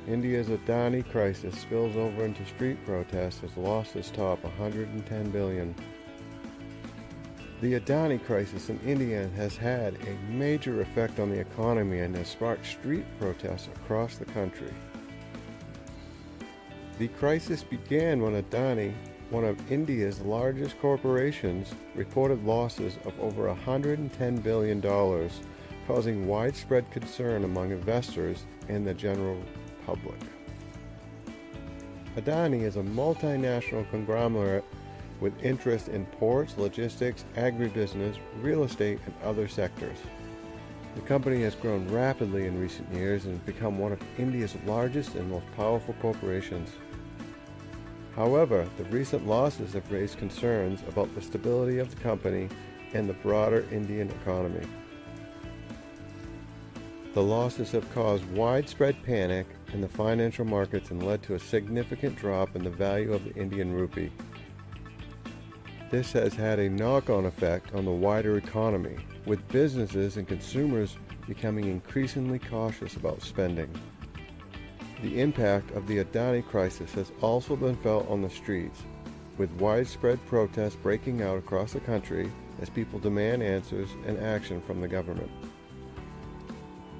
India's Adani crisis spills over into street protests as losses top 110 billion. The Adani crisis in India has had a major effect on the economy and has sparked street protests across the country. The crisis began when Adani, one of India's largest corporations, reported losses of over $110 billion, causing widespread concern among investors and the general public. Adani is a multinational conglomerate with interest in ports, logistics, agribusiness, real estate, and other sectors. The company has grown rapidly in recent years and has become one of India's largest and most powerful corporations. However, the recent losses have raised concerns about the stability of the company and the broader Indian economy. The losses have caused widespread panic in the financial markets and led to a significant drop in the value of the Indian rupee. This has had a knock-on effect on the wider economy, with businesses and consumers becoming increasingly cautious about spending. The impact of the Adani crisis has also been felt on the streets, with widespread protests breaking out across the country as people demand answers and action from the government.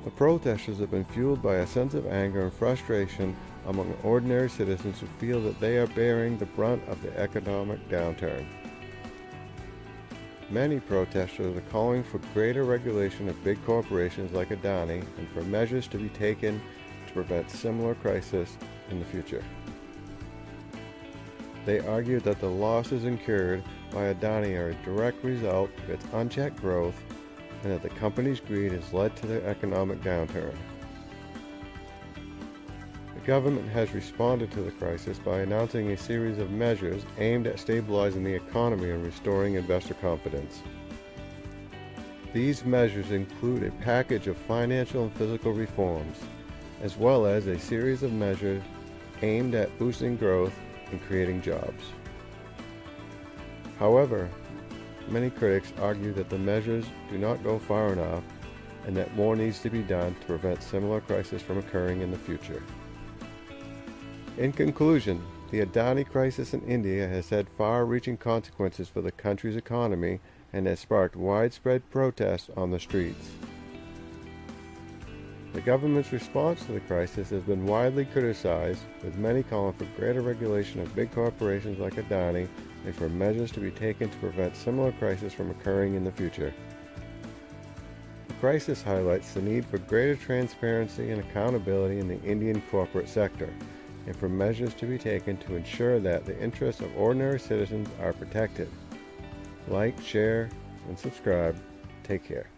The protesters have been fueled by a sense of anger and frustration among ordinary citizens who feel that they are bearing the brunt of the economic downturn. Many protesters are calling for greater regulation of big corporations like Adani and for measures to be taken to prevent similar crises in the future. They argue that the losses incurred by Adani are a direct result of its unchecked growth and that the company's greed has led to the economic downturn. The government has responded to the crisis by announcing a series of measures aimed at stabilizing the economy and restoring investor confidence. These measures include a package of financial and physical reforms, as well as a series of measures aimed at boosting growth and creating jobs. However, many critics argue that the measures do not go far enough and that more needs to be done to prevent similar crises from occurring in the future. In conclusion, the Adani crisis in India has had far-reaching consequences for the country's economy and has sparked widespread protests on the streets. The government's response to the crisis has been widely criticized, with many calling for greater regulation of big corporations like Adani and for measures to be taken to prevent similar crises from occurring in the future. The crisis highlights the need for greater transparency and accountability in the Indian corporate sector, and for measures to be taken to ensure that the interests of ordinary citizens are protected. Like, share, and subscribe. Take care.